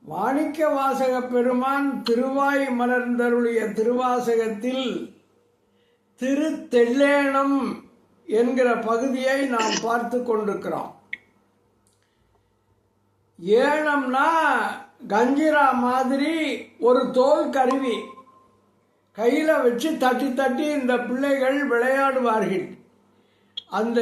மாணிக்க வாசக பெருமான் திருவாய் மலர்ந்தருளிய திருவாசகத்தில் திருத்தெள்ளேனம் என்கிற பகுதியை நாம் பார்த்து கொண்டிருக்கிறோம். ஏனம்னா கஞ்சிரா மாதிரி ஒரு தோல் கருவி கையில் வச்சு தட்டி தட்டி இந்த பிள்ளைகள் விளையாடுவார்கள். அந்த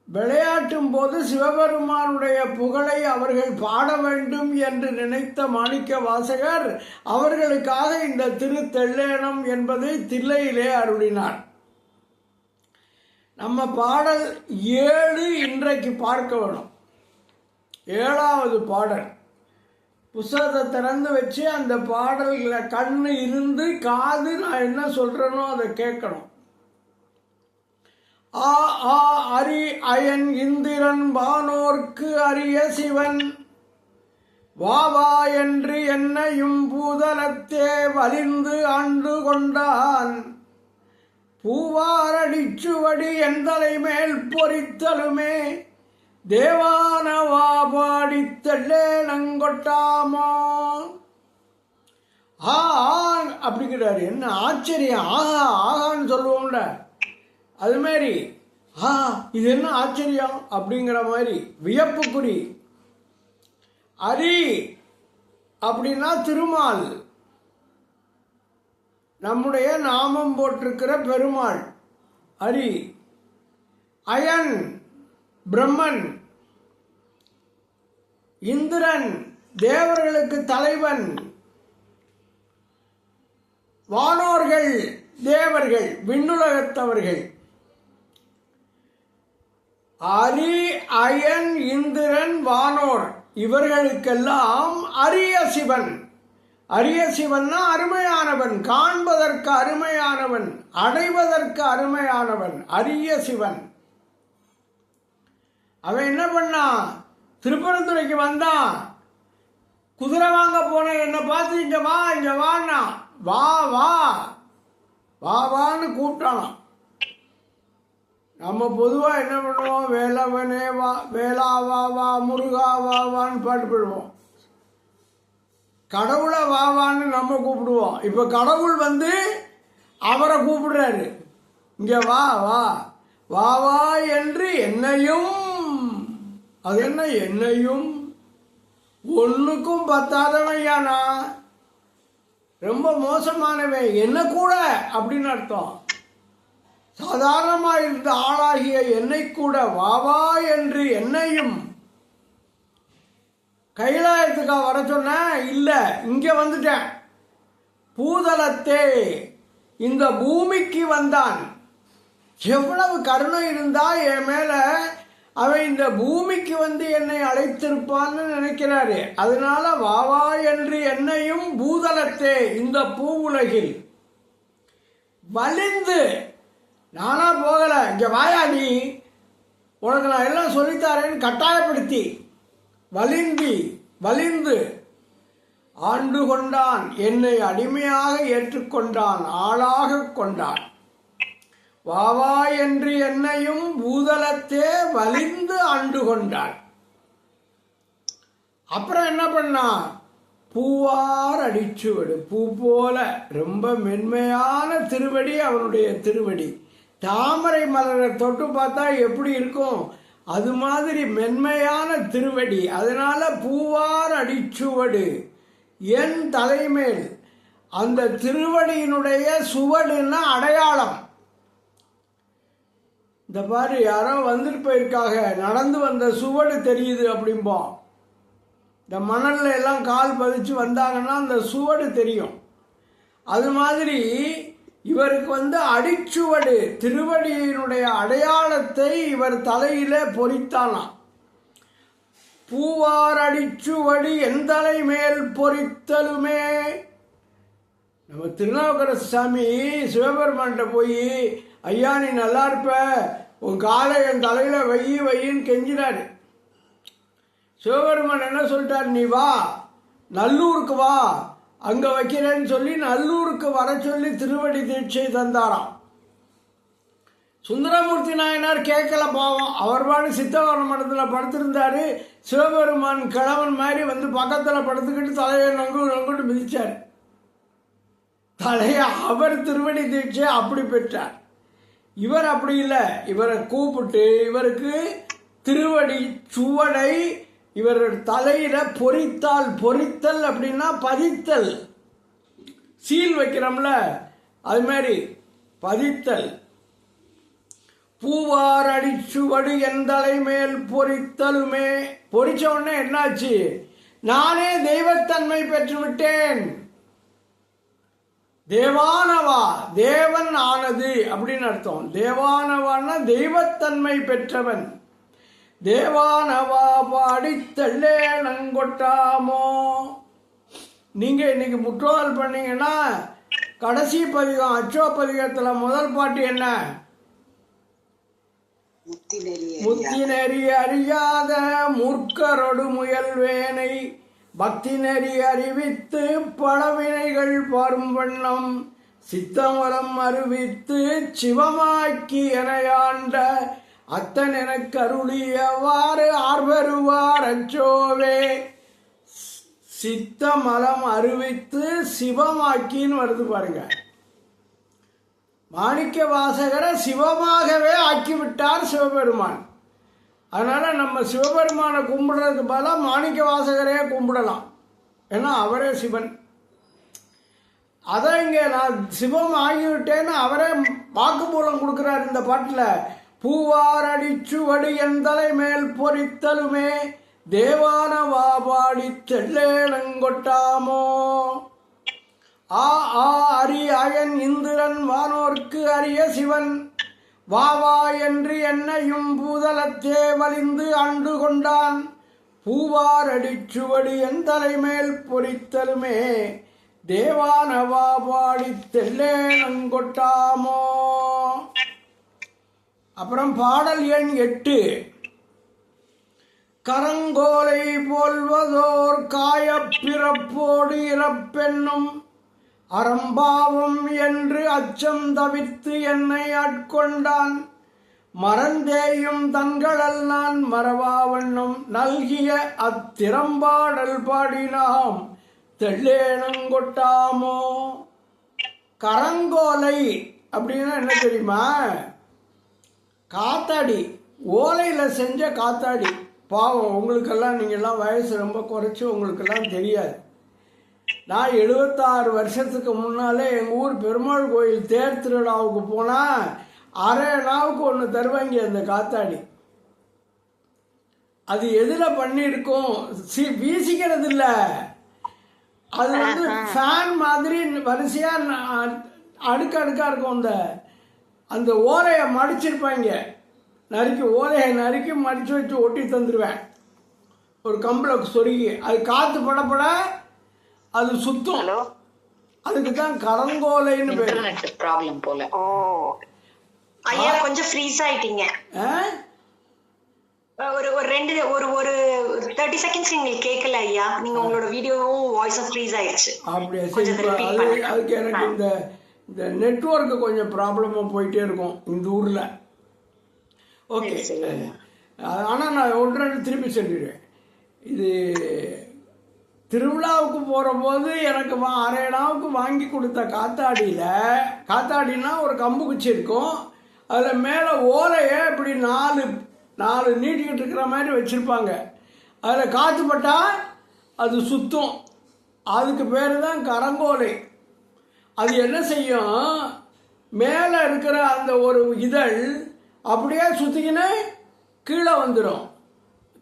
விளையாட்டும் போது சிவபெருமானுடைய புகழை அவர்கள் பாட வேண்டும் என்று நினைத்த மாணிக்க வாசகர் அவர்களுக்காக இந்த திருத்தெள்ளேனம் என்பதை தில்லையிலே அருளினார். நம்ம பாடல் 7 இன்றைக்கு பார்க்க வேணும். 7வது பாடல் புஸ்தகத்தை திறந்து வச்சு அந்த பாடல்களை கண்ணு இருந்து காது நான் என்ன சொல்றேனோ அதை கேட்கணும். ஆ ஆ அரி அயன் இந்திரன் வானோர்க்கு அரிய சிவன் வாவா என்று என்னையும் பூதலத்தே வலிந்து ஆண்டு கொண்டான் பூவாரடிச்சுவடி எந்தலை மேல் பொறித்தலுமே தேவானவா பாடித்தள்ளே நங்கொட்டாமா. அப்படிங்கிறாரு. என்ன ஆச்சரியம்! ஆஹா ஆகான்னு சொல்லுவோம்ல, அது மாதிரி இது என்ன ஆச்சரியம் அப்படிங்கிற மாதிரி வியப்புக்குறி. அரி அப்படின்னா திருமால், நம்முடைய நாமம் போட்டிருக்கிற பெருமாள் அரி. அயன் பிரம்மன், இந்திரன் தேவர்களுக்கு தலைவன், வானோர்கள் தேவர்கள் விண்ணுலகத்தவர்கள். அரி அயன் இந்திரன் வானோர் இவர்களுக்கெல்லாம் அரிய சிவன். அரிய சிவன்னா அருமையானவன், காண்பதற்கு அருமையானவன், அடைவதற்கு அருமையானவன் அரிய சிவன். அவன் என்ன பண்ணான்? திருப்பரந்துரைக்கு வந்தான். குதிரை வாங்க போன என்னை பார்த்து இங்க வா இங்க வான்னா, வா வா வா வான்னு கூப்பிட்டானான். நம்ம பொதுவாக என்ன பண்ணுவோம்? வேலவனே வா, வேளா வா வா, முருகா வா வான்னு பாட்டு போடுவோம். கடவுளை வா வான்னு நம்ம கூப்பிடுவோம். இப்போ கடவுள் வந்து அவரை கூப்பிடுறாரு, இங்க வா வா வா வா என்று என்னையும். அது என்ன என்னையும்? ஒன்றுக்கும் பத்தாதவையானா, ரொம்ப மோசமானவை, என்ன கூட அப்படின்னு அர்த்தம். சாதாரணமாக இருந்த ஆளாகிய என்னை கூட வாவா என்று என்னையும். கைலாயத்துக்கா வர சொன்ன? இல்லை, இங்கே வந்துட்டேன். பூதலத்தே, இந்த பூமிக்கு வந்தான். எவ்வளவு கருணை இருந்தா என் மேல அவன் இந்த பூமிக்கு வந்து என்னை அழைத்திருப்பான்னு நினைக்கிறாரு. அதனால வாவா என்று என்னையும் பூதலத்தே, இந்த பூ உலகில் வலிந்து. நானா போகல, இங்க வாயா நீ, உனக்கு நான் எல்லாம் சொல்லித்தாரேன்னு கட்டாயப்படுத்தி வலிந்து ஆண்டு கொண்டான். என்னை அடிமையாக ஏற்றுக்கொண்டான், ஆளாக கொண்டான். வாவா என்று என்னையும் பூதலத்தே வலிந்து ஆண்டு கொண்டான். அப்புறம் என்ன பண்ணா? பூவார் அடிச்சுவடு, பூ போல ரொம்ப மென்மையான திருவடி அவனுடைய திருவடி. தாமரை மலரை தொட்டு பார்த்தா எப்படி இருக்கும்? அது மாதிரி மென்மையான திருவடி. அதனால பூவார் அடிச்சுவடு என் தலைமேல். அந்த திருவடியினுடைய சுவடுன்னா அடையாளம். இந்த பாரு, யாரோ வந்துட்டு போயிருக்காங்க, நடந்து வந்த சுவடு தெரியுது அப்படிம்போம். இந்த மணல்ல எல்லாம் கால் பதிச்சு வந்தாங்கன்னா அந்த சுவடு தெரியும். அது மாதிரி இவருக்கு வந்து அடிச்சுவடு, திருவடியினுடைய அடையாளத்தை இவர் தலையில பொறித்தானாம். பூவார் அடிச்சுவடி என் தலை மேல் பொறித்தலுமே. நம்ம திருநாவுக்கரசு சாமி சிவபெருமான்கிட்ட போய், ஐயா நீ நல்லா இருப்ப, உன் காலை என் தலையில வையின்னு கெஞ்சினாரு. சிவபெருமான் என்ன சொல்லிட்டார்? நீ வா, நல்லூருக்கு வா, அங்க வைக்கிறேன்னு சொல்லி நல்லூருக்கு வர சொல்லி திருவடி தீட்சை தந்தாராம். சுந்தரமூர்த்தி நாயனார் கேட்கல பாவம். அவர் பாடு சித்தவரண மடத்தில் படுத்திருந்தாரு. சிவபெருமான் கிழவன் மாதிரி வந்து பக்கத்தில் படுத்துக்கிட்டு தலையை நொங்குட்டு மிதிச்சார். தலையை அவர் திருவடி தீட்சை அப்படி பெற்றார். இவர் அப்படி இல்லை. இவரை கூப்பிட்டு இவருக்கு திருவடி சுவடை இவர் தலையில பொறித்தல் அப்படின்னா பதித்தல், சீல் வைக்கிறோம்ல அது மாதிரி பதித்தல். பூவார் அடிச்சுவடு என் தலை மேல் பொறித்தலுமே. பொறிச்ச உடனே என்னாச்சு? நானே தெய்வத்தன்மை பெற்று விட்டேன். தேவானவா, தேவன் ஆனது அப்படின்னு அர்த்தம். தேவானவான்னா தெய்வத்தன்மை பெற்றவன். தேவானவா பாடித்தள்ளே நங்கொட்டாமோ. நீங்க இன்னைக்கு முற்றோதல் பண்ணீங்கன்னா கடைசி பதிகம் அச்சோப்பதிகத்தில் முதல் பாட்டு என்ன? முத்தி நெறி அறியாத மூர்க்கரொடு முயல்வேனை பக்தி நெறி அறிவித்து பழவினைகள் பாரும் வண்ணம் சித்தமலம் அறிவித்து சிவமாக்கி எனையாண்ட அத்தன் எனக்கு அருளியவாறு ஆர்வருவார் அச்சோவே. சித்தமலம் அறிவித்து சிவமாக்கின்னு வருது பாருங்க. மாணிக்க வாசகரை சிவமாகவே ஆக்கிவிட்டார் சிவபெருமான். அதனால நம்ம சிவபெருமானை கும்பிடுறதுக்கு பதிலாக மாணிக்க வாசகரையே கும்பிடலாம். ஏன்னா அவரே சிவன். அதை இங்கே நான் சிவம் ஆகிவிட்டேன்னு அவரே வாக்குமூலம் கொடுக்குறார் இந்த பாட்டில். பூவார் அடிச்சுவடு என் தலை மேல் பொறித்தலுமே தேவான வாபாடி தெள்ளேனங்கொட்டாமோ. ஆ ஆ அரி அயன் இந்திரன் வானோர்க்கு அரிய சிவன் வாவா என்று என்னையும் பூதலத்தே வலிந்து ஆண்டு கொண்டான். பூவார் அடிச்சுவடு என் தலைமேல் பொறித்தலுமே தேவானவா பாடி தெள்ளேனங்கொட்டாமோ. அப்புறம் பாடல் எண் 8. கரங்கோலை போல்வதோர் காயப்பிறப்போடு இறப்பென்னும் அறம்பாவம் என்று அச்சம் தவிர்த்து என்னை ஆட்கொண்டான். மறந்தேயும் தங்களல் நான் மறவாவண்ணம் நல்கிய அத்திறம்பாடல் பாடினாம் தெள்ளேனங்கொட்டாமோ. கரங்கோலை அப்படின்னா என்ன தெரியுமா? காத்தாடி, ஓலையில் செஞ்ச காத்தாடி. பாவம் உங்களுக்கெல்லாம், நீங்கள்லாம் வயசு ரொம்ப குறைச்சி உங்களுக்கெல்லாம் தெரியாது. நான் 76 வருஷத்துக்கு முன்னாலே எங்கள் ஊர் பெருமாள் கோயில் தேர் திருவிழாவுக்கு போனால் அரை நாவுக்கு ஒன்று தருவாங்க அந்த காத்தாடி. அது எதில் பண்ணியிருக்கோம்? வீசிக்கிறது இல்லை, அது வந்து ஃபேன் மாதிரி வரிசையாக அடுக்கடுக்காக இருக்கும். அந்த ஓலையை மடிச்சிருப்பாங்க. ஓலையை நறுக்கி மடித்து வச்சு ஒட்டி தந்துடுவேன் ஒரு கம்பில் சொருகி. அது காற்று படப்பட அது சுத்தம். அதுக்கு தான் கரங்கோலைன்னு பேர். ப்ராப்ளம் போல. ஓ ஐயா கொஞ்சம் ஃப்ரீஸ் ஆயிட்டீங்க. ஒரு ஒரு 30 செகண்ட்ஸ் நீங்க கேட்கல ஐயா. நீங்க உங்களோட வீடியோவும் வாய்ஸும் ஃப்ரீஸ் ஆயிடுச்சு. அப்படியே அதுக்கு எனக்கு இந்த நெட்வொர்க்கு கொஞ்சம் ப்ராப்ளமாக போயிட்டே இருக்கும் இந்த ஊரில். ஓகே, ஆனால் நான் 1-2 திருப்பி சொல்லிடுவேன். இது திருவிழாவுக்கு போகிற போது எனக்கு அரை நாவுக்கு வாங்கி கொடுத்த காத்தாடினா ஒரு கம்பு குச்சி இருக்கும். அதில் மேலே ஓலையை இப்படி 4 நீட்டிக்கிட்டு இருக்கிற மாதிரி வச்சுருப்பாங்க. அதில் காற்று பட்டால் அது சுத்தம். அதுக்கு பேர் தான் கரங்கோலை. அது என்ன செய்யும்? மேலே இருக்கிற அந்த ஒரு இதழ் அப்படியே சுற்றிக்கின்னு கீழே வந்துடும்.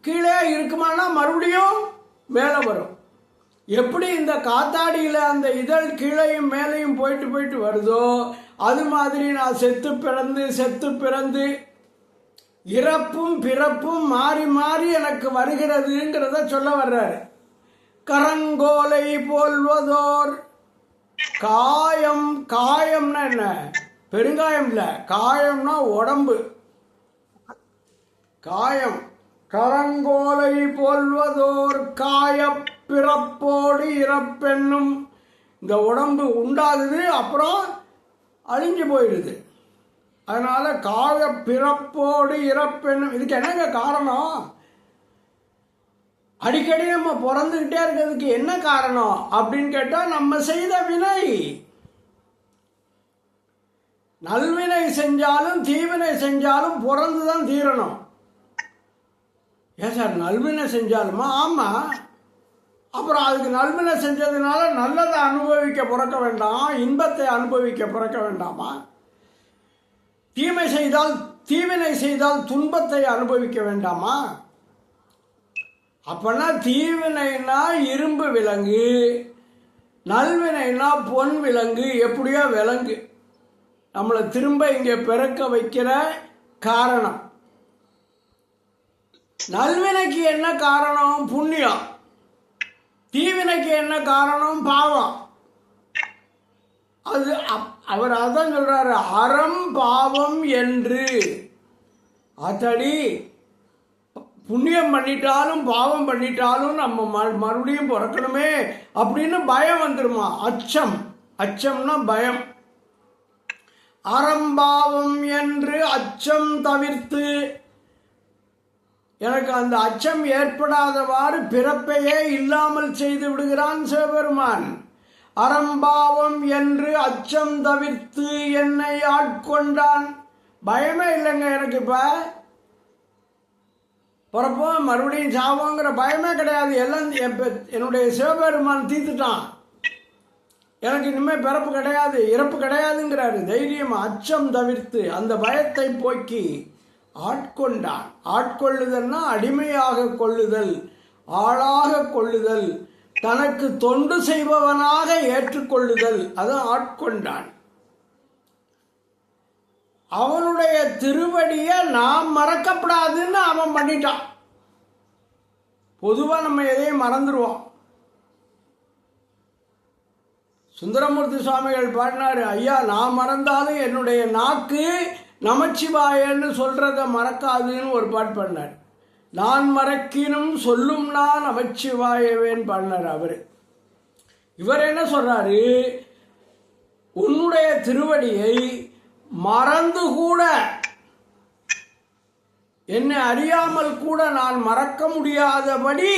கீழே இருக்குமானா மறுபடியும் மேலே வரும். எப்படி இந்த காத்தாடியில் அந்த இதழ் கீழையும் மேலையும் போயிட்டு வருதோ அது மாதிரி நான் செத்து பிறந்து இறப்பும் பிறப்பும் மாறி மாறி எனக்கு வருகிறதுங்கிறத சொல்ல வர்றாரு. கரங்கோலை போல்வதோர் காயம்னா என்ன? பெருங்காயம் இல்லை, காயம்னா உடம்பு. காயம். கரங்கோலை போல்வதோர் காய பிறப்போடு இறப்பென்னும். இந்த உடம்பு உண்டாகுது, அப்புறம் அழிஞ்சு போயிடுது. அதனால காய பிறப்போடு இறப்பெண்ணும். இதுக்கு என்னங்க காரணம்? அடிக்கடி நம்ம பிறந்துக்கிட்டே இருக்கிறதுக்கு என்ன காரணம் அப்படின்னு கேட்டால் நம்ம செய்த வினை. நல்வினை செஞ்சாலும் தீவினை செஞ்சாலும் பிறந்து தான் தீரணும். ஏன் சார் நல்வினை செஞ்சாலுமா? ஆமாம். அப்புறம் அதுக்கு நல்வினை செஞ்சதுனால நல்லதை அனுபவிக்க பிறக்க வேண்டாம், இன்பத்தை அனுபவிக்க பிறக்க வேண்டாமா? தீவினை செய்தால் துன்பத்தை அனுபவிக்க வேண்டாமா? அப்பனா தீவினைனா இரும்பு விலங்கு, நல்வினைனா பொன் விலங்கு. எப்படியோ விலங்கு நம்மளை திரும்ப இங்கே பிறக்க வைக்கிற காரணம். நல்வினைக்கு என்ன காரணம்? புண்ணியம். தீவினைக்கு என்ன காரணம்? பாவம். அது அவர் அதான் சொல்றாரு, அறம் பாவம் என்று. அத்தடி புண்ணியம் பண்ணிட்டாலும் பாவம் பண்ணிட்டாலும் நம்ம மறுபடியும் பிறக்கணுமே அப்படின்னு பயம் வந்துருமா? அச்சம். அச்சம்னா பயம். அறம்பாவம் என்று அச்சம் தவிர்த்து, எனக்கு அந்த அச்சம் ஏற்படாதவாறு பிறப்பையே இல்லாமல் செய்து விடுகிறான் சிவபெருமான். அறம்பாவம் என்று அச்சம் தவிர்த்து என்னை ஆட்கொண்டான். பயமே இல்லைங்க எனக்கு. இப்போ பிறப்போம் மறுபடியும் சாவோங்கிற பயமே கிடையாது. எல்லாம் என்னுடைய சிவபெருமான் தீர்த்துட்டான். எனக்கு இனிமேல் பிறப்பு கிடையாது, இறப்பு கிடையாதுங்கிறாரு. தைரியம். அச்சம் தவிர்த்து அந்த பயத்தை போக்கி ஆட்கொண்டான். ஆட்கொள்ளுதல்னா அடிமையாக கொள்ளுதல், ஆளாக கொள்ளுதல், தனக்கு தொண்டு செய்பவனாக ஏற்றுக்கொள்ளுதல். அதான் ஆட்கொண்டான். அவனுடைய திருவடியை நாம் மறக்கப்படாதுன்னு அவன் பண்ணிட்டான். பொதுவாக நம்ம எதையும் மறந்துடுவோம். சுந்தரமூர்த்தி சுவாமிகள் பாடினாரு, ஐயா நான் மறந்தாலும் என்னுடைய நாக்கு நமச்சிவாயன்னு சொல்றத மறக்காதுன்னு ஒரு பாட்டு பாடினார். நான் மறக்கினும் சொல்லும் நான் நமச்சிவாயவேன்னு பாடினார் அவரு. இவர் என்ன சொல்றாரு? உன்னுடைய திருவடியை மறந்து கூட, என்னை அறியாமல் கூட நான் மறக்க முடியாதபடி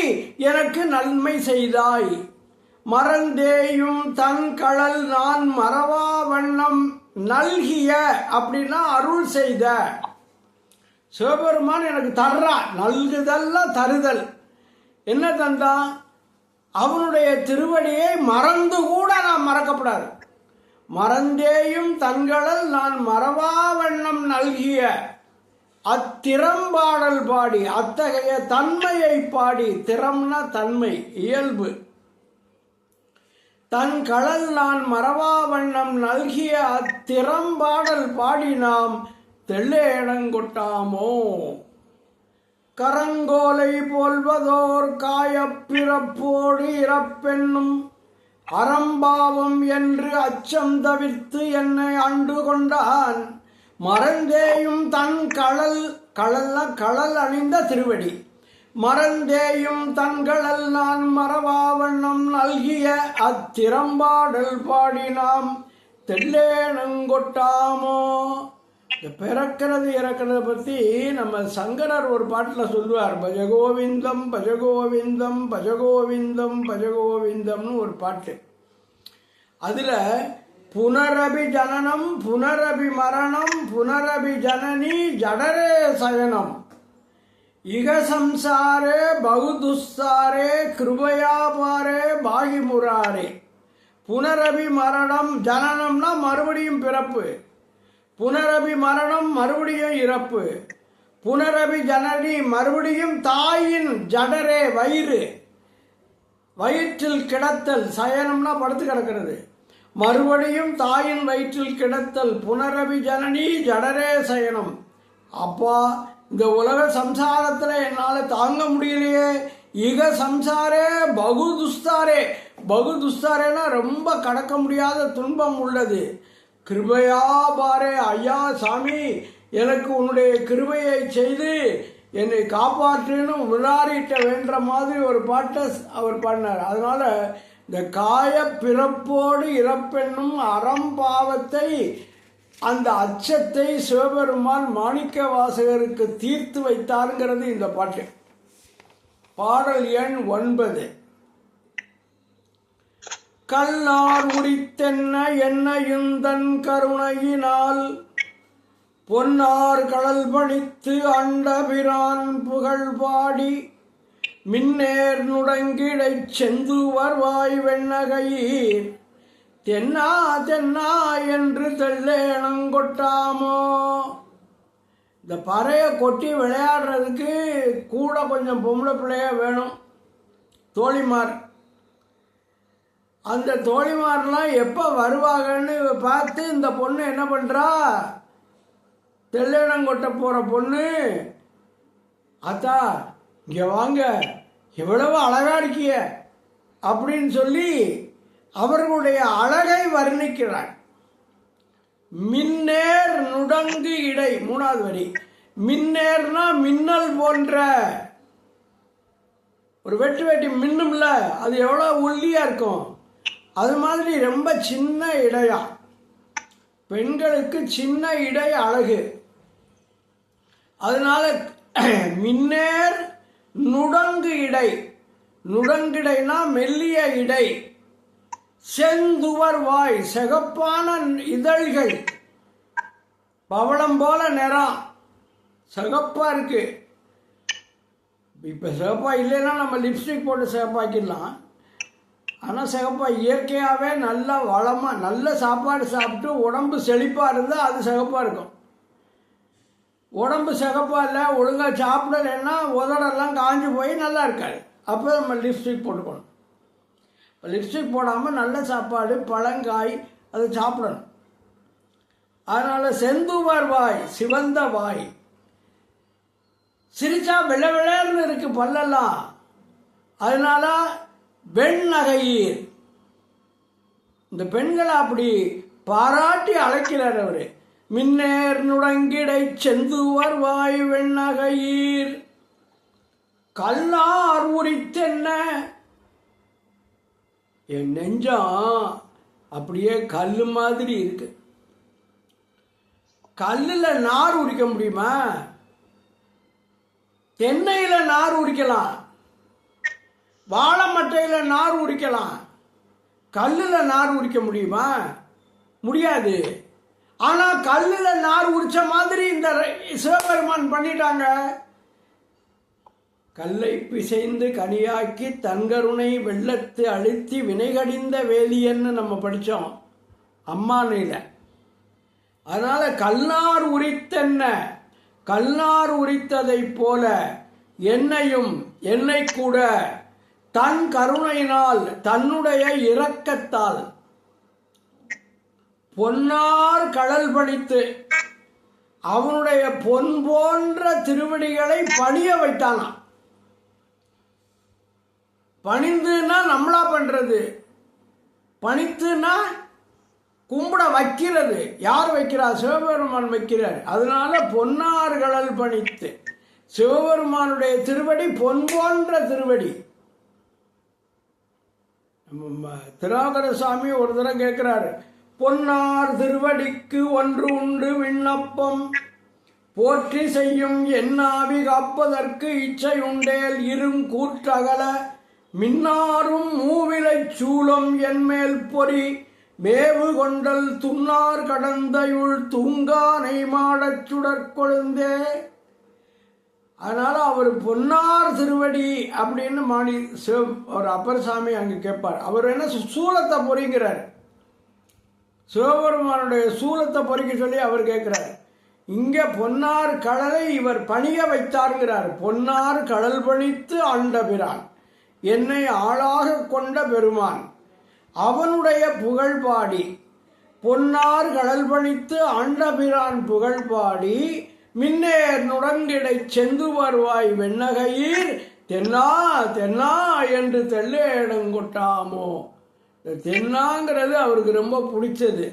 எனக்கு நன்மை செய்தாய். மறந்தேயும் தன் கழல் நான் மறவா வண்ணம் நல்கிய அப்படின்னா அருள் செய்த. சிவபெருமான் எனக்கு தர்றான். நல்குதல்ல தருதல். என்ன தந்தான்? அவனுடைய திருவடியை மறந்து கூட நான் மறக்கப்படாது. மறந்தேயும் தன்களல் நான் மறவா வண்ணம் நல்கிய அத்திறம்பாடல் பாடி, அத்தகைய தன்மையை பாடி. திறம்னா தன்மை, இயல்பு. தன் கடல் நான் மறவா வண்ணம் நல்கிய அத்திறம்பாடல் பாடி நாம் தெள்ளேடங்கொட்டாமோ. கரங்கோலை போல்வதோர் காயப்பிறப்போடு இறப்பென்னும் அறம்பாவம் என்று அச்சம் தவிர்த்து என்னை ஆண்டு கொண்டான். மறந்தேயும் தன் கடல் அணிந்த திருவடி. மறந்தேயும் தன்களல் நான் மறவா வண்ணம் நல்கிய அத்திறம்பாடல் பாடி நாம் தெள்ளேனங்கொட்டாமோ. இந்த பிறக்கிறது இறக்கிறத பற்றி நம்ம சங்கரர் ஒரு பாட்டில் சொல்லுவார். பஜகோவிந்தம் பஜகோவிந்தம் பஜகோவிந்தம் பஜகோவிந்தம்னு ஒரு பாட்டு. அதில் புனரபி ஜனனம் புனரபி மரணம் புனரபி ஜனனி ஜடரே சயனம் இக சம்சாரே பகுதுஸ்தாரே கிருபயா பாரே பாகி முராரே. புனரபி மரணம், ஜனனம்னா மறுபடியும் பிறப்பு. புனரபி மரணம் மறுபடியும் இறப்பு. புனரபி ஜனனி மறுபடியும் தாயின் ஜடரே வயிற்றில் கிடத்தல். சயனம்னா படுத்து கிடக்கிறது. மறுபடியும் தாயின் வயிற்றில் கிடத்தல். புனரபி ஜனனி ஜடரே சயனம். அப்பா இந்த உலக சம்சாரத்தில் என்னால் தாங்க முடியலையே. இக சம்சாரே பகு துஸ்தாரே. பகு துஸ்தாரேனா ரொம்ப கடக்க முடியாத துன்பம் உள்ளது. கிருபையா பாரே. ஐயா சாமி, எனக்கு உன்னுடைய கிருபையை செய்து என்னை காப்பாற்றுன்னு விளாரிட்ட வேண்ட மாதிரி ஒரு பாட்டை அவர் பாடினார். அதனால இந்த காய பிறப்போடு இறப்பென்னும் அறம்பாவத்தை அந்த அச்சத்தை சிவபெருமான் மாணிக்க வாசகருக்கு தீர்த்து வைத்தாருங்கிறது இந்த பாட்டு. பாடல் எண் 9. கல்லார் உரித்தென்ன என்னையுந்தன் கருணையினால் பொன்னார் கடல் பணித்து அண்டபிரான் புகழ் பாடி மின்னேர் நுடங்கிடைச் செந்துவர் வாய் வெண்ணகையீர் தென்னா தென்னா என்று தெல்லேனங்கொட்டாமோ. இந்த பறையை கொட்டி விளையாடுறதுக்கு கூட கொஞ்சம் பொம்பளை பிள்ளைய வேணும், தோழிமார். அந்த தோழிமாரெலாம் எப்போ வருவாங்கன்னு பார்த்து இந்த பொண்ணு என்ன பண்ணுறா, தெல்லேனங்கொட்ட போகிற பொண்ணு, அத்தா இங்கே வாங்க, எவ்வளவு அழகா இருக்கிய அப்படின்னு சொல்லி அவர்களுடைய அழகை வர்ணிக்கிறார். மின்னேர் நுடங்கு இடை, 3வது வரி. மின்னேர்னா மின்னல் போன்ற, ஒரு வெட்டு வெட்டி மின்னும்ல, அது எவ்வளோ ஒல்லியா இருக்கும், அது மாதிரி ரொம்ப சின்ன இடையா. பெண்களுக்கு சின்ன இடை அழகு. அதனால மின்னேர் நுடங்கு இடை, நுடங்கிடைனா மெல்லிய இடை. செந்துவர் வாய், சிகப்பான இதழ்கள், பவளம் போல நிறம், சிகப்பா இருக்கு. இப்ப சிகப்பா இல்லைன்னா நம்ம லிப்ஸ்டிக் போட்டு சிகப்பாக்கிடலாம். ஆனால் சிகப்பா இயற்கையாகவே நல்ல வளமாக நல்ல சாப்பாடு சாப்பிட்டு உடம்பு செழிப்பாக இருந்தால் அது சிகப்பாக இருக்கும். உடம்பு சிகப்பாக இல்லை, ஒழுங்காக சாப்பிடலைன்னா உதடெல்லாம் காஞ்சி போய் நல்லா இருக்காது. அப்போ நம்ம லிப்ஸ்டிக் போட்டுக்கணும். லிப்ஸ்டிக் போடாமல் நல்ல சாப்பாடு, பழங்காய் அதை சாப்பிடணும். அதனால் செந்துவர் வாய், சிவந்த வாய். சிரிச்சா வெள்ளை வெள்ளைன்னு இருக்கு பல்லெல்லாம். அதனால வெண்ணகையீர், இந்த பெண்களை அப்படி பாராட்டி அழைக்கிறார் அவரு. மின்னேர் நுடங்கிடை செந்துவர் வாய் வெண்ணகையீர் கல்லார் உரித்தென்ன. என் நெஞ்சம் அப்படியே கல்லு மாதிரி இருக்கு. கல்லுல நார் உரிக்க முடியுமா? தென்னையில நார் உரிக்கலாம், வாழை மட்டையில நார் உரிக்கலாம். கல்லுல நார் உரிக்க முடியுமா? முடியாது. ஆனா கல்லுல நார் உரிச்ச மாதிரி இந்த சிவபெருமான் பண்ணிட்டாங்க. கல்லை பிசைந்து கனியாக்கி தன்கருணை வெள்ளத்து அழுத்தி வினைகடிந்த வேதியன்னு நம்ம படித்தோம் அம்மானையில். அதனால கல்லார் உரித்தென்ன, கல்லார் உரித்ததைப் போல என்னையும், என்னை கூட தன் கருணையினால், தன்னுடைய இரக்கத்தால் பொன்னார் கடல் பணித்து அவனுடைய பொன் போன்ற திருவடிகளை பணிய வைத்தானாம். பணிந்துன்னா நம்மளா பண்றது, பணித்துனா கும்பிட வைக்கிறது. யார் வைக்கிறா? சிவபெருமான் வைக்கிறார். அதனால பொன்னார் கடல் பணித்து, சிவபெருமானுடைய திருவடி பொன் போன்ற திருவடி. திருநாவுக்கர சாமி ஒரு தடவை கேட்கிறாரு, பொன்னார் திருவடிக்கு ஒன்று உண்டு விண்ணப்பம் போற்றி செய்யும் என்னாவி காப்பதற்கு இச்சை உண்டேல் இரும் கூற்றகல மின்னாரும் மூவிலை சூளம் என்மேல் பொறி மேவு கொண்டல் துன்னார் கடந்தையுள் தூங்கானை மாடச் சுடற்கொழுந்தே. அதனால அவர் பொன்னார் திருவடி அப்படின்னு மாணி ஒரு அப்பர் சாமி அங்கே கேட்பார். அவர் என்ன சூலத்தை பொறிங்கிறார், சிவபெருமானுடைய சூலத்தை பொறிக்க சொல்லி அவர் கேட்கிறார். இங்கே பொன்னார் கடலை இவர் பணிய வைத்தார்கிறார். பொன்னார் கடல் பணித்து ஆண்டபிரான், என்னை ஆளாக கொண்ட பெருமான், அவனுடைய புகழ் பாடி, பொன்னார் கடல் பணித்து ஆண்டபிரான் புகழ் பாடி மின்னேர் நுடங்கிடை செந்து வருவாய் வெண்ணகையீர் தென்னா தென்னா என்று தெல்லேடங்கொட்டாமோ. இந்த தென்னாங்கிறது அவருக்கு ரொம்ப பிடிச்சது.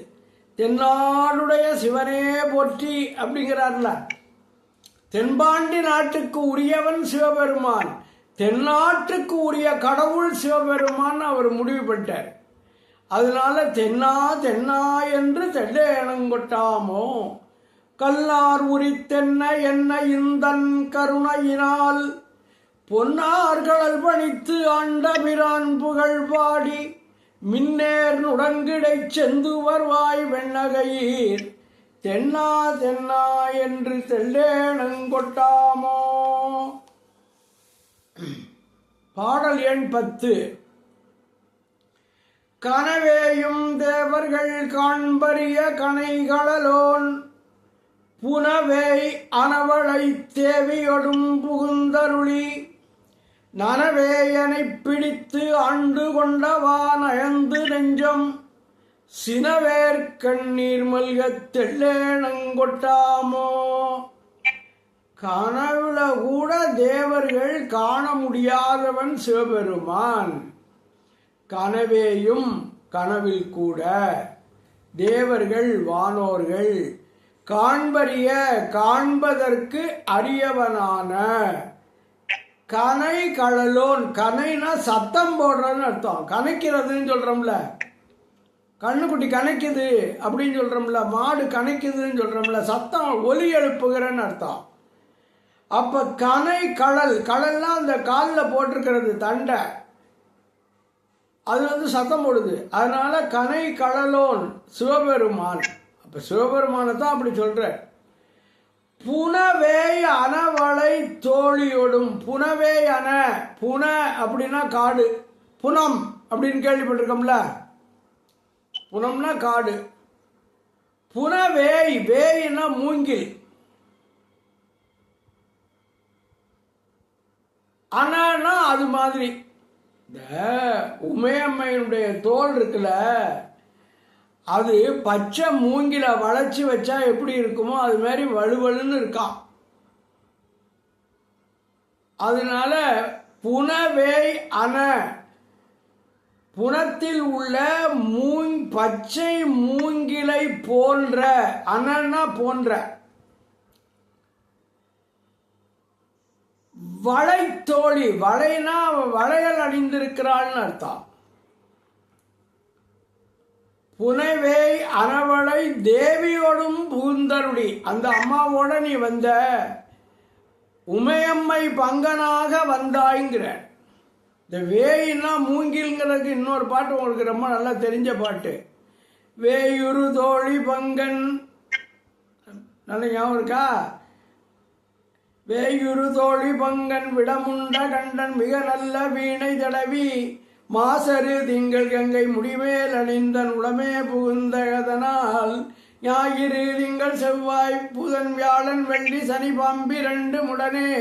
தென்னாடுடைய சிவனே போற்றி அப்படிங்கிறார்ல. தென்பாண்டி நாட்டுக்கு உரியவன் சிவபெருமான், தென்னாட்டுக்கு உரிய கடவுள் சிவபெருமான் அவர் முடிவு பண்ணிட்டார். அதனால தென்னா தென்னா என்று தெள்ளேனங்கொட்டாமோ கல்லார் உரித்தென்ன என்ன இந்தன் கருணையினால் பொன்னார்களல் பணித்து ஆண்டபிரான் புகழ் பாடி மின்னேர் நுடங்கிடைச் செந்துவர்வாய் வெண்ணகையீர் தென்னா தென்னா என்று தெள்ளேனங்கொட்டாமோ. பாடல் எண் 10. கனவேயும் தேவர்கள் காண்பரிய கனைகளோன் புனவேய் அனவளை தேவியொடும் புகுந்தருளி நனவேயனைப் பிடித்து ஆண்டு கொண்டவா நயந்து நெஞ்சம் சினவேற் கண்ணீர் மல்கத் தெள்ளேனங்கொட்டாமோ. கனவுல கூட தேவர்கள் காண முடியாதவன் சிவபெருமான். கனவேயும் கனவில் கூட தேவர்கள் வானோர்கள் காண்பறிய காண்பதற்கு அரியவனான கனை கழலோன். கனைனா சத்தம் போடுறன்னு அர்த்தம். கனைக்கிறதுன்னு சொல்றோம்ல, கண்ணுக்குட்டி கனைக்குது அப்படின்னு சொல்றோம்ல, மாடு கனைக்குதுன்னு சொல்றோம்ல, சத்தம் ஒலி எழுப்புகிறன்னு அர்த்தம். அப்ப கனை கழல், கழல்னா அந்த காலில் போட்டிருக்கிறது தண்டை, அது சத்தம் போடுது. அதனால கனை கழலோன் சிவபெருமான். அப்ப சிவபெருமானை தான் அப்படி சொல்ற. புனவேய் அனவளை தோழியோடும். புனவேய் அன, புன அப்படின்னா காடு, புனம் அப்படின்னு கேள்விப்பட்டிருக்கோம்ல, புனம்னா காடு. புனவேய், வேயினா மூங்கில், அனனா அது மாதிரி. இந்த உமையம்மையினுடைய தோல் இருக்குல்ல, அது பச்சை மூங்கில வளைச்சி வச்சா எப்படி இருக்குமோ அது மாதிரி வலுவலுன்னு இருக்கான். அதனால புனவேய் அன, புனத்தில் உள்ள பச்சை மூங்கிலை போன்ற, அனன்னா போன்ற, வளைத்தோழி, வளைனா வளையல் அணிந்திருக்கிறாள்னு அர்த்தம். புனவேய் அனவளை தேவியோடும் புகுந்தருளி, அந்த அம்மாவோட நீ வந்த, உமையம்மை பங்கனாக வந்தாய்ங்கிற. இந்த வேயின்னா மூங்கில்ங்கிறதுக்கு இன்னொரு பாட்டு உங்களுக்கு ரொம்ப நல்லா தெரிஞ்ச பாட்டு. வேயுரு தோழி பங்கன், நல்ல ஞாபகம் இருக்கா? வேயுரு தோழி பங்கன் விடமுண்ட கண்டன் மிக நல்ல வீணை தடவி மாசரு திங்கள் கங்கை முடிமேல் அணிந்தன் உளமே புகுந்ததனால் ஞாயிறு திங்கள் செவ்வாய் புதன் வியாழன் வெள்ளி சனி பாம்பிரண்டு முடனே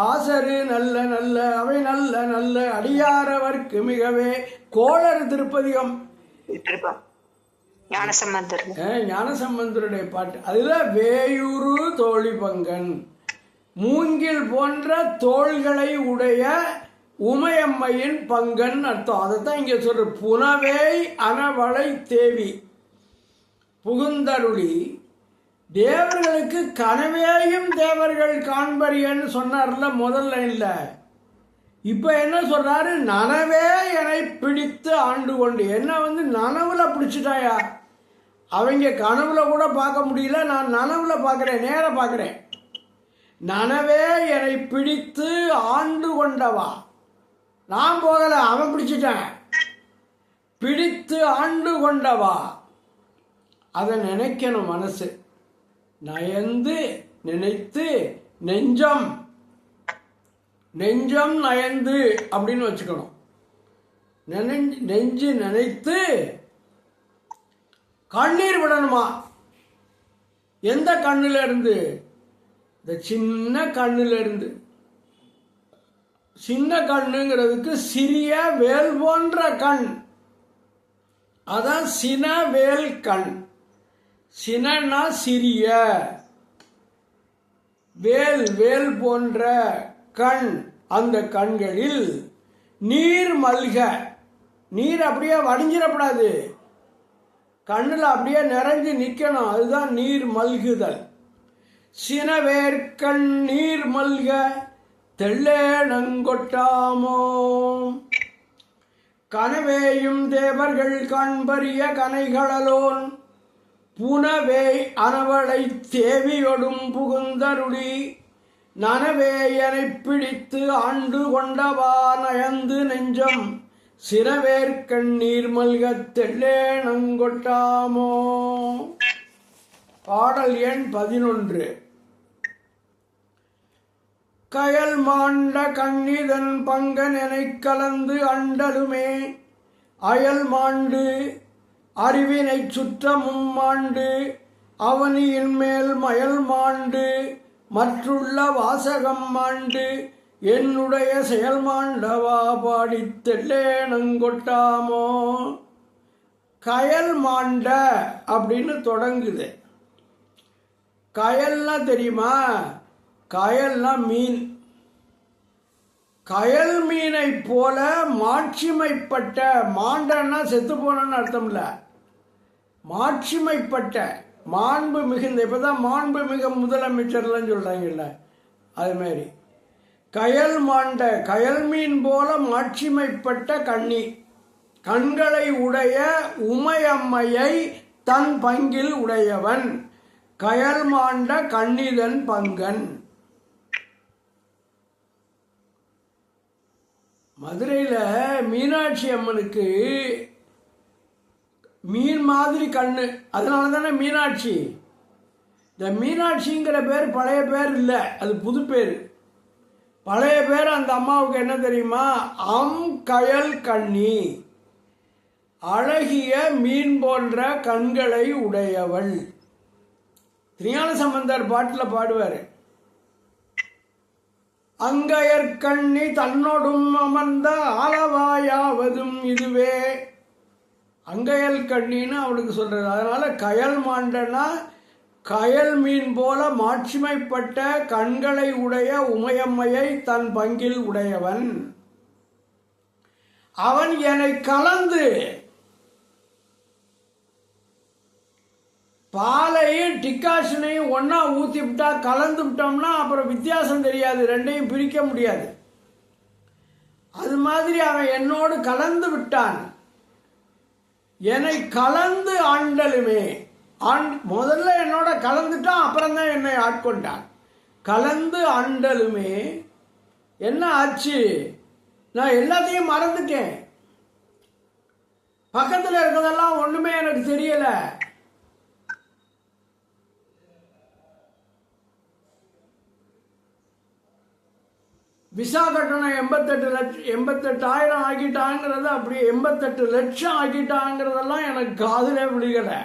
ஆசரு நல்ல நல்ல அவை நல்ல நல்ல அடியாரவர்க்கு மிகவே. கோளறு திருப்பதிகம், ஞானசம்பந்தருடைய பாட்டு. அதுல வேயுரு தோழி பங்கன், மூங்கில் போன்ற தோள்களை உடைய உமையம்மையின் பங்கன் அர்த்தம். அதைத்தான் இங்க சொல்ற. புனவேய் அனவளை தேவி புகுந்தருளி, தேவர்களுக்கு கனவேயும் தேவர்கள் காண்பரியன்னு சொன்னார்ல முதல் லைன்ல. இப்ப என்ன சொல்றாரு? நனவே என்னை பிடித்து ஆண்டு கொண்டு. என்ன நனவுல பிடிச்சிட்டாயா? அவங்க கனவுல கூட பார்க்க முடியல, நான் நனவுல பார்க்கிறேன், நேர பார்க்கிறேன். நனவே என்னை பிடித்து ஆண்டு கொண்டவா. நான் போகல, அவன் பிடிச்சிட்டேன். பிடித்து ஆண்டு கொண்டவா, அதை நினைக்கணும் மனசு. நயந்து நினைத்து, நெஞ்சம் நெஞ்சம் நயந்து அப்படின்னு வச்சுக்கணும். நெஞ்சு நினைத்து கண்ணீர் விடணுமா. எந்த கண்ணுல இருந்து? இந்த சின்ன கண்ணுல இருந்து. சின்ன கண்ணுங்கிறதுக்கு சிறிய வேல் போன்ற கண், அதான் சினவேல் கண். சினன்னா சிறிய, வேல் வேல் போன்ற கண். அந்த கண்களில் நீர் மல்க. நீர் அப்படியே வடிஞ்சிடப்படாது, கண்ணுல அப்படியே நிறைஞ்சு நிக்கணும். அதுதான் நீர் மல்குதல். சினவேற்கண் நீர் மல்க தெள்ளேனங்கொட்டாமோ. கனவேயும் தேவர்கள் காண்பரிய கனைகளலோன் புனவே அனவளை தேவியொடும் புகுந்தருளி நனவேயனைப் பிடித்து ஆண்டு கொண்டவா நயந்து நெஞ்சம் சிறவேற்கண்ணீர் மல்கத் தெள்ளேனங்கொட்டாமோ. பாடல் எண் 11. கயல் மாண்ட கண்ணிதன் பங்கனெனைக் கலந்து அண்டலுமே அயல் மாண்டு அறிவினைச் சுற்றமும் மாண்டு அவனியின் மேல் மயல் மாண்டு மற்றுள்ள வாசகம் மாண்டு என்னுடைய செயல் மாண்டவா பாடித் தெள்ளேனங்கொட்டாமோ. கயல் மாண்ட அப்படின்னு தொடங்குது. கயல்னா தெரியுமா? கயல்னா மீன். கயல் மீனை போல மாட்சிமைப்பட்ட, மாண்டன்னா செத்து போனன்னு அர்த்தம் இல்லை, மாட்சிமைப்பட்ட மாண்பு மிகுந்த, இப்பதான் மாண்பு மிக முதலமைச்சர்லாம் சொல்றாங்கல்ல, அது மாதிரி கயல் மாண்ட கயல் மீன் போல மாட்சிமைப்பட்ட கண்ணி கண்களை உடைய உமையம்மையை தன் பங்கில் உடையவன் கயல் மாண்ட கண்ணிதன் பங்கன். மதுரையில் மீனாட்சி அம்மனுக்கு மீன் மாதிரி கண்ணு, அதனால தானே மீனாட்சி. இந்த மீனாட்சிங்கிற பேர் பழைய பேர் இல்லை, அது புது பேர். பழைய பேர் அந்த அம்மாவுக்கு என்ன தெரியுமா? கயல் கண்ணி, அழகிய மீன் போன்ற கண்களை உடையவள். திருஞான சம்பந்தர் பாட்டில் பாடுவார், அங்கயற்கண்ணி தன்னோடும் அமர்ந்த ஆலவாயாவதும் இதுவே. அங்கையல் கண்ணின்னு அவளுக்கு சொல்றது. அதனால கயல் மாண்டனா கயல் மீன் போல மாட்சிமைப்பட்ட கண்களை உடைய உமையம்மையை தன் பங்கில் உடையவன். அவன் என்னை கலந்து, பாலையும் டிக்காஷனையும் ஒன்னா ஊத்தி விட்டா, கலந்து விட்டோம்னா அப்புறம் வித்தியாசம் தெரியாது, ரெண்டையும் பிரிக்க முடியாது. அது மாதிரி அவன் என்னோடு கலந்து விட்டான். என்னை கலந்து ஆண்டலுமே, முதல்ல என்னோட கலந்துட்டான், அப்புறம் தான் என்னை ஆட்கொண்டான். கலந்து ஆண்டலுமே என்ன ஆச்சு? நான் எல்லாத்தையும் மறந்துட்டேன். பக்கத்தில் இருக்கிறதெல்லாம் ஒண்ணுமே எனக்கு தெரியல. விசா கட்டணம் 88,000 ஆக்கிட்டாங்கிறது, அப்படி 88 லட்சம் ஆக்கிட்டாங்கிறதெல்லாம் எனக்கு காதுல விழுகலை.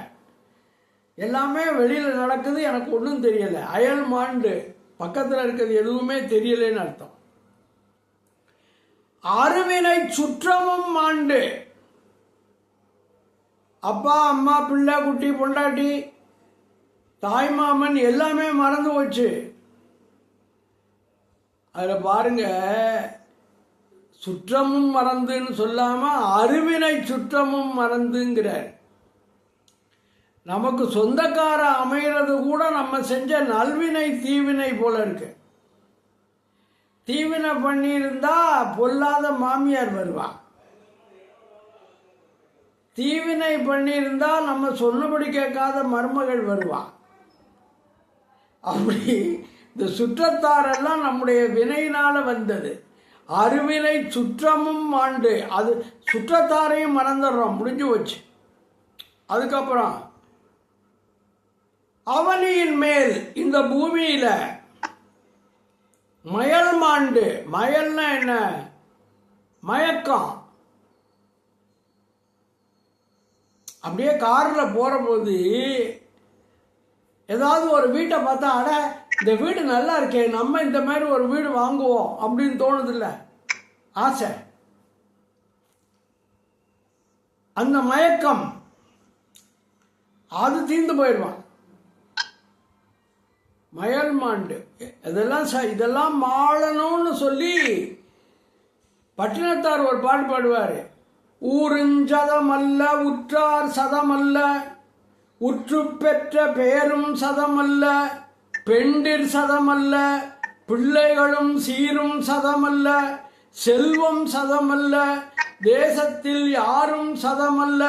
எல்லாமே வெளியில் நடக்குது, எனக்கு ஒன்றும் தெரியல. அயல் மாண்டு, பக்கத்தில் இருக்கிறது எதுவுமே தெரியலன்னு அர்த்தம். அருவினை சுற்றமும் மாண்டு, அப்பா அம்மா பிள்ளை குட்டி பொண்டாட்டி தாய்மாமன் எல்லாமே மறந்து போச்சு. அதில் பாருங்க, சுற்றமும் மறந்துன்னு சொல்லாம அருவினை சுற்றமும் மறந்துங்கிறார். நமக்கு சொந்தக்கார அமைகிறது கூட நம்ம செஞ்ச நல்வினை தீவினை போல இருக்கு. தீவினை பண்ணியிருந்தா பொல்லாத மாமியார் வருவா, தீவினை பண்ணியிருந்தா நம்ம சொன்னபடி கேட்காத மருமகள் வருவா. அப்படி இந்த சுற்றத்தாரெல்லாம் நம்முடைய வினையினால வந்தது. அருவினை சுற்றமும் ஆண்டு, அது சுற்றத்தாரையும் மறந்துடுறோம், முடிஞ்சு போச்சு. அதுக்கப்புறம் அவனியின் மேல், இந்த பூமியில மயல் மாண்டு, மயல்னா என்ன? மயக்கம். அப்படியே கார்ல போற போது ஏதாவது ஒரு வீட்டை பார்த்தா, அட இந்த வீடு நல்லா இருக்கே, நம்ம இந்த மாதிரி ஒரு வீடு வாங்குவோம் அப்படின்னு தோணுதில்ல, ஆசை. அந்த மயக்கம் அது தீர்ந்து போயிடுவான். மயல் மாண்டு, இதெல்லாம் மாளணும்னு சொல்லி பட்டினத்தார் ஒரு பாட்டு பாடுவார். ஊருஞ்சதமல்ல உற்றார் சதமல்ல, உற்று பெற்ற பெயரும் சதமல்ல, பெண்டிர் சதமல்ல, பிள்ளைகளும் சீரும் சதமல்ல, செல்வம் சதமல்ல, தேசத்தில் யாரும் சதமல்ல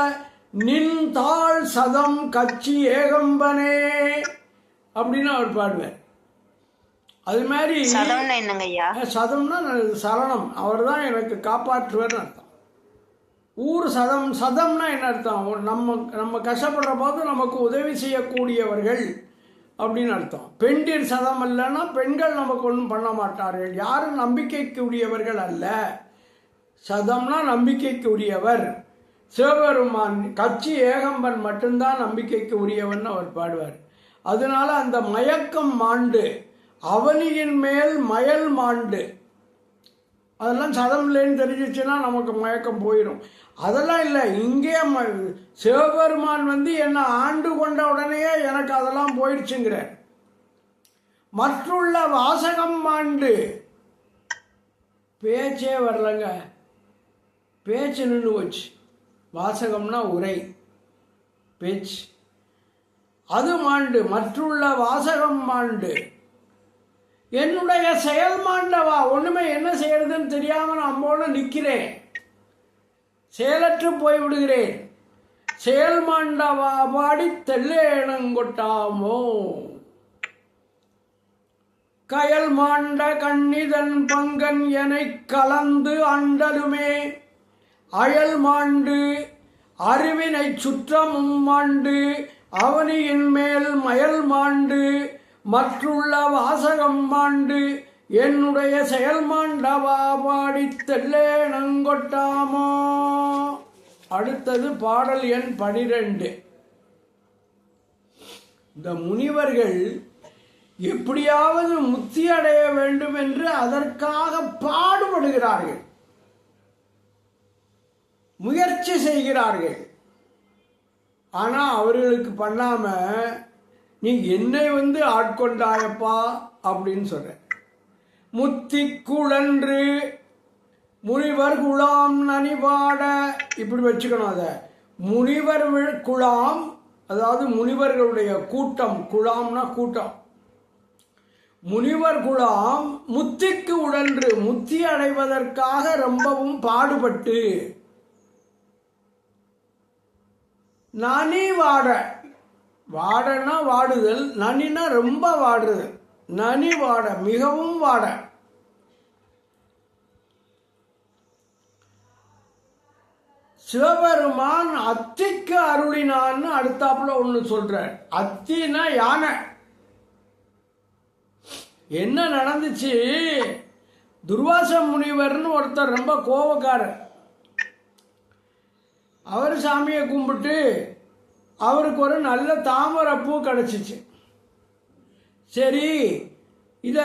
நின் தாழ் சதம் கச்சி ஏகம்பனே அப்படின்னு அவர் பாடுவார். அது மாதிரி சதம்னா என்னங்க ஐயா? சதம்னா சரணம், அவர் தான் எனக்கு காப்பாற்றுவார்னு அர்த்தம். ஊர் சதம், சதம்னா என்ன அர்த்தம்? நம்ம கஷ்டப்படுற போது நமக்கு உதவி செய்யக்கூடியவர்கள் அப்படின்னு அர்த்தம். பெண்டிர் சதம் இல்லைன்னா பெண்கள் நமக்கு ஒன்றும் பண்ண மாட்டார்கள், யாரும் நம்பிக்கைக்கு உரியவர்கள் அல்ல. சதம்னா நம்பிக்கைக்கு உரியவர். சிவபெருமான் கச்சி ஏகம்பன் மட்டும்தான் நம்பிக்கைக்கு உரியவன் அவர் பாடுவார். அதனால அந்த மயக்கம் மாண்டு, அவனியின் மேல் மயல் மாண்டு, அதெல்லாம் சதம் இல்லைன்னு தெரிஞ்சிச்சுன்னா நமக்கு மயக்கம் போயிடும். அதெல்லாம் இல்லை, இங்கே சிவபெருமான் என்னை ஆண்டு கொண்ட உடனே எனக்கு அதெல்லாம் போயிடுச்சுங்கிற. மற்றுள்ள வாசகம் மாண்டு, பேச்சே வரலங்க, பேச்சு நின்று போச்சு. வாசகம்னா உரை, பேச்சு, அது மாண்டு. மற்றுள்ள வாசகம் மாண்டு, என்னுடைய செயல் மாண்டவா, ஒண்ணுமே என்ன செய்யறதுன்னு தெரியாம நான் போல நிற்கிறேன், செயலற்று போய்விடுகிறேன். செயல் மாண்டவா பாடி தெல்லேனங்கொட்டாமோ, கயல் மாண்ட கண்ணிதன் பங்கன் எனை கலந்து அண்டலுமே, அயல் மாண்டு அறிவினை சுற்றமும் மாண்டு, அவனியின் மேல் மயல் மாண்டு, மற்றுள்ள வாசகம் மாண்டு, என்னுடைய செயல் மாண்டவா பாடி தெல்லேனங்கொட்டாமோ. அடுத்தது பாடல் எண் 12. இந்த முனிவர்கள் எப்படியாவது முக்தி அடைய வேண்டும் என்று அதற்காக பாடுபடுகிறார்கள், முயற்சி செய்கிறார்கள். ஆனா அவர்களுக்கு பண்ணாம நீ என்னை ஆட்கொண்டாயப்பா அப்படின்னு சொல்ற. முத்தி குழன்று முனிவர் குழாம் நனிபாட, இப்படி வச்சுக்கணும். அதை முனிவர் குழாம், அதாவது முனிவர்களுடைய கூட்டம், குழாம்னா கூட்டம். முனிவர் குழாம் முத்திக்கு உடன்று, முத்தி அடைவதற்காக ரொம்பவும் பாடுபட்டு, நனி வாட, வாடனா வாடுதல், நனினா ரொம்ப வாடுதல், நனி வாட, மிகவும் வாட. சிவபெருமான் அத்திக்கு அருளினான்னு அடுத்தாப்புல ஒண்ணு சொல்ற. அத்தினா யானை. என்ன நடந்துச்சு? துர்வாச முனிவர்னு ஒருத்தர் ரொம்ப கோபக்காரர். அவர் சாமியை கும்பிட்டு அவருக்கு ஒரு நல்ல தாமரை பூ கிடைச்சிச்சு. சரி, இதை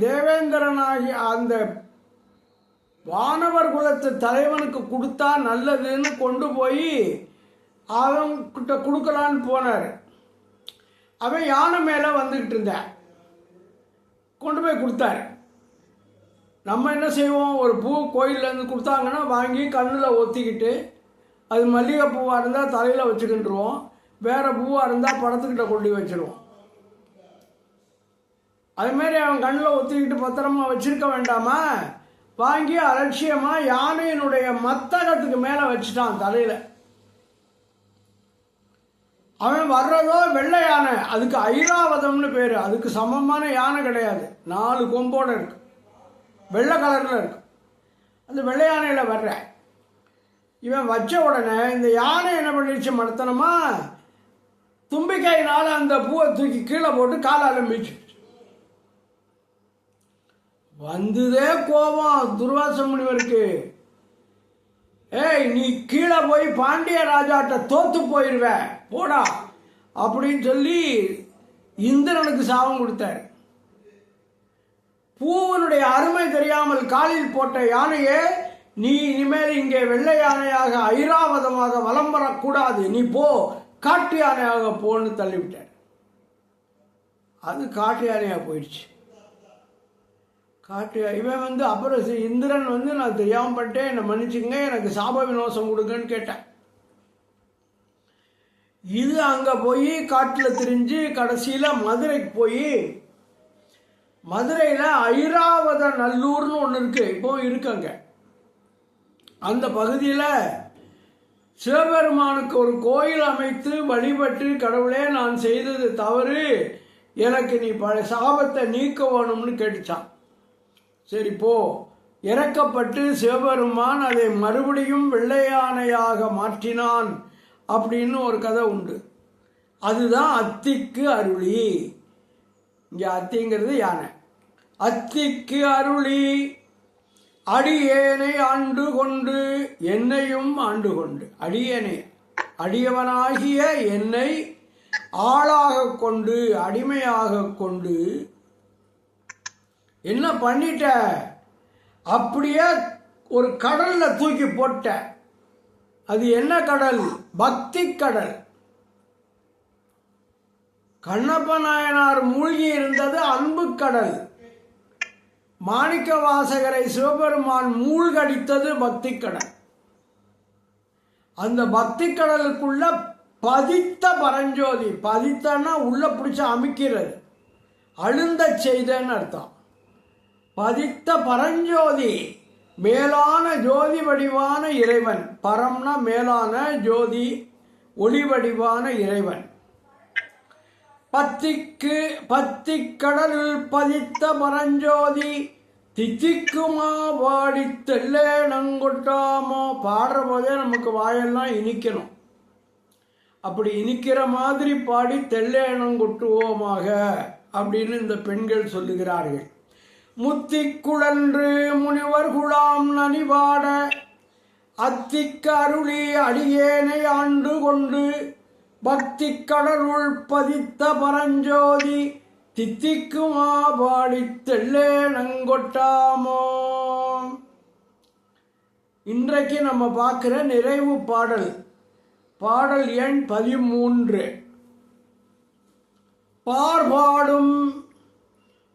தேவேந்திரனாகி அந்த வானவர் குலத்து தலைவனுக்கு கொடுத்தா நல்லதுன்னு கொண்டு போய் அவன்கிட்ட கொடுக்கலான்னு போனார். அவன் யானை மேலே வந்துக்கிட்டு இருந்தான், கொண்டு போய் கொடுத்தாரு. நம்ம என்ன செய்வோம், ஒரு பூ கோயிலேருந்து கொடுத்தாங்கன்னா வாங்கி கண்ணில் ஒத்திக்கிட்டு, அது மல்லிகை பூவாக இருந்தால் தலையில் வச்சுக்கிட்டுருவோம், வேறு பூவாக இருந்தால் படத்துக்கிட்ட கொண்டு வச்சுருவோம். அதுமாரி அவன் கண்ணில் ஒத்திக்கிட்டு பத்திரமா வச்சிருக்க வேண்டாமா? வாங்கி அலட்சியமாக யானையினுடைய மத்தகத்துக்கு மேலே வச்சுட்டான் தலையில். அவன் வர்றதோ வெள்ளை யானை, அதுக்கு ஐராவதம்னு பேர். அதுக்கு சமமான யானை கிடையாது, 4 கொம்போடு இருக்கு, வெள்ளை கலரில் இருக்கு. அந்த வெள்ளை யானையில் வர்ற இவன் வச்ச உடனே இந்த யானை என்ன பண்ணிடுச்சு, மடத்தனமா தும்பிக்கையினால அந்த பூவை தூக்கி கீழே போட்டு காலால் மீச்சு. வந்துதே கோபம் துர்வாச முனிவருக்கு. ஏய், நீ கீழே போய் பாண்டிய ராஜாட்ட தோத்து போயிருவ போடா அப்படின்னு சொல்லி இந்திரனுக்கு சாபம் கொடுத்தார். பூவனுடைய அருமை தெரியாமல் காலில் போட்ட யானையே, நீ இனிமேல் இங்கே வெள்ளை யானையாக ஐராவதமாக வலம் வரக்கூடாது, நீ போ, காட்டு யானையாக போன்னு தள்ளிவிட்டார். அது காட்டு யானையாக போயிடுச்சு. காட்டு இவன் அப்புறம் இந்திரன் நான் தெரியாமல் பண்ணிட்டேன், என்னை மன்னிச்சுங்க, எனக்கு சாப வினோசம் கொடுங்கன்னு கேட்டேன். இது அங்கே போய் காட்டில் திரிஞ்சு கடைசியில் மதுரைக்கு போய், மதுரையில் ஐராவத நல்லூர்னு ஒன்று இருக்கு, இப்போ இருக்கு. அங்கே அந்த பகுதியில் சிவபெருமானுக்கு ஒரு கோயில் அமைத்து வழிபட்டு, கடவுளே நான் செய்தது தவறு, எனக்கு நீ சாபத்தை நீக்க வேணும்னு கேட்டுச்சான். சரி போ. இறக்கப்பட்டு சிவபெருமான் அதை மறுபடியும் வெள்ளை யானையாக மாற்றினான் அப்படின்னு ஒரு கதை உண்டு. அதுதான் அத்திக்கு அருளி. இங்கே அத்திங்கிறது யானை. அத்திக்கு அருளி அடியேனை ஆண்டு கொண்டு என்னையும் ஆண்டு கொண்டு, அடியேனை அடியவனாகிய என்னை ஆளாக கொண்டு அடிமையாக கொண்டு என்ன பண்ணிட்ட, அப்படியே ஒரு கடல்ல தூக்கி போட்ட. அது என்ன கடல்? பக்தி கடல். கண்ணப்ப நாயனார் மூழ்கி இருந்தது அன்பு கடல். மாணிக்க வாசகரை சிவபெருமான் மூழ்கடித்தது பக்தி கடல். அந்த பக்தி கடலுக்குள்ள பதித்த பரஞ்சோதி, பதித்தன்னா உள்ள பிடிச்ச அமைக்கிறது, அழுந்த செய்தன்னு அர்த்தம். பதித்த பரஞ்சோதி, மேலான ஜோதி வடிவான இறைவன். பரம்னா மேலான, ஜோதி ஒளி வடிவான இறைவன். பத்திக்கடலில் பதித்த பரஞ்சோதி தித்திக்குமா பாடி தெல்லே நங்கொட்டாமோ. பாடுற போதே நமக்கு வாயெல்லாம் இனிக்கணும். அப்படி இனிக்கிற மாதிரி பாடி தெல்லேனங்கொட்டுவோமாக அப்படின்னு இந்த பெண்கள் சொல்லுகிறார்கள். முத்திக்குழன்று முனிவர் குழாம் நனிவாட அத்திக்கு அருளி அடியேனை ஆண்டு கொண்டு பக்தி கடலுள் பதித்த பரஞ்சோதி தித்திக்குமா பாடி தெல்லே நங்கொட்டாமோ. இன்றைக்கு நம்ம பார்க்கிற நிறைவு பாடல், பாடல் எண் 13. பார்பாடும்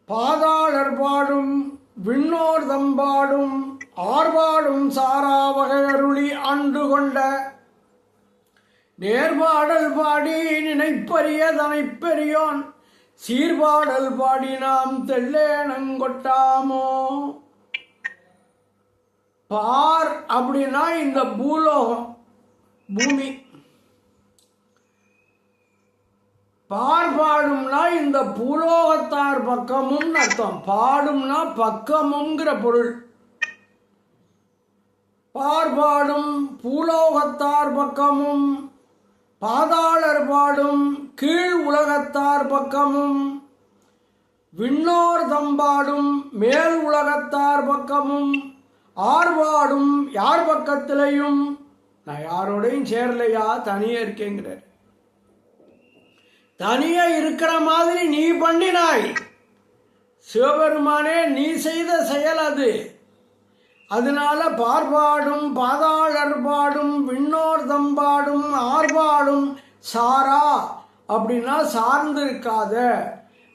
பாதாளர் பாடும் விண்ணோர் தம்பாடும் ஆர்பாடும் சாரா வகையருளி ஆண்டு கொண்ட நேர்பாடல் பாடி நினைப்பரிய தனைப் பெரியோன் சீர்பாடல் பாடி நாம் தெல்லேனங்கொட்டாமோ. பார் அப்படின்னா இந்த பூலோகம், பூமி. பாடும்னா இந்த பூலோகத்தார் பக்கமும் அர்த்தம். பாடும்னா பக்கமுங்கிற பொருள். பாடும் பூலோகத்தார் பக்கமும், பாதாளர் பாடும் கீழ் உலகத்தார் பக்கமும், விண்ணோர் தம்பாடும் மேல் உலகத்தார் பக்கமும், ஆர்பாடும் யார் பக்கத்திலையும். நான் யாரோடையும் சேரலையா, தனியே இருக்கேங்கிறார். தனியே இருக்கிற மாதிரி நீ பண்ணினாய் சிவபெருமானே, நீ செய்த செயல் அது. அதனால பார்பாடும் பாதாளர் பாடும் விண்ணோர் தம்பாடும் ஆர்பாடும் சாரா அப்படின்னா சார்ந்து இருக்காத,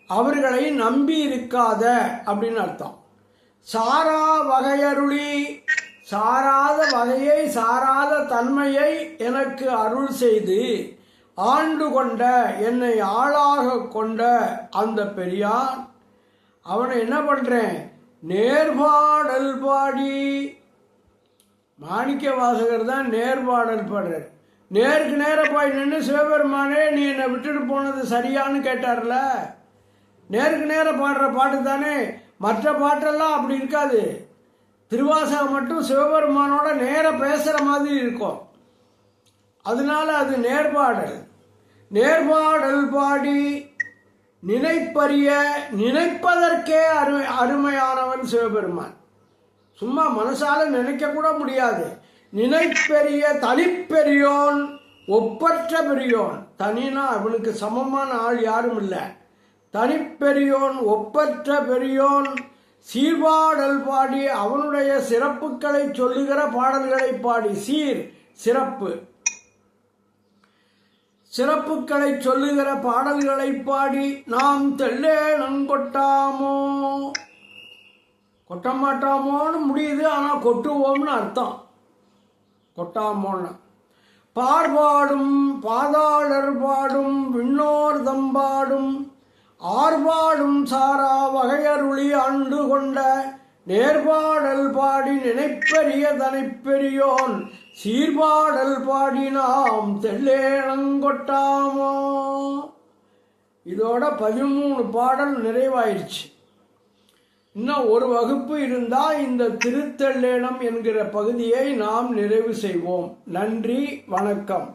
அவர்களை நம்பி இருக்காத அப்படின்னு அர்த்தம். சாரா வகையருளி, சாராத வகையை சாராத தன்மையை எனக்கு அருள் செய்து ஆண்டு கொண்ட, என்னை ஆளாக கொண்ட அந்த பெரியான், அவனை என்ன பண்றேன்? நேர்பாடல் பாடி. மாணிக்க வாசகர் தான் நேர்பாடல் பாடுறார். நேருக்கு நேர போய் நின்று சிவபெருமானே நீ என்னை விட்டுட்டு போனது சரியான்னு கேட்டார்ல. நேருக்கு நேர பாடுற பாட்டு தானே. மற்ற பாட்டெல்லாம் அப்படி இருக்காது. திருவாசகம் மட்டும் சிவபெருமானோட நேர பேசுற மாதிரி இருக்கும். அதனால அது நேர்பாடல். நேர்பாடல் பாடி நினைப்பரிய, நினைப்பதற்கே அருமையானவன் சிவபெருமான். சும்மா மனசால நினைக்க கூட முடியாது. நினைப்பெரிய தனிப்பெரியோன், ஒப்பற்ற பெரியோன். தனினா அவனுக்கு சமமான ஆள் யாரும் இல்லை. தனிப்பெரியோன், ஒப்பற்ற பெரியோன், சீர்பாடல் பாடி அவனுடைய சிறப்புகளை சொல்லுகிற பாடல்களை பாடி. சீர் சிறப்பு, சிறப்புகளை சொல்லுகிற பாடல்களை பாடி நாம் தெல்லேனங்கொட்டாமோ. கொட்ட மாட்டாமோன்னு முடியுது, ஆனால் கொட்டுவோம்னு அர்த்தம். கொட்டாமோன்னு. பார்பாடும் பாதாளர் பாடும் விண்ணோர் தம்பாடும் ஆர்பாடும் சாரா வகையருளி ஆண்டு கொண்ட நேர்பாடல் பாடி நினைப்பெரிய தனைப்பெரியோன் சீர்பாடல் பாடி நாம் தெல்லேனங்கொட்டாமோ. இதோட 13 பாடல் நிறைவாயிருச்சு. இன்னும் ஒரு வகுப்பு இருந்தால் இந்த திருத்தெல்லேனம் என்கிற பகுதியை நாம் நிறைவு செய்வோம். நன்றி, வணக்கம்.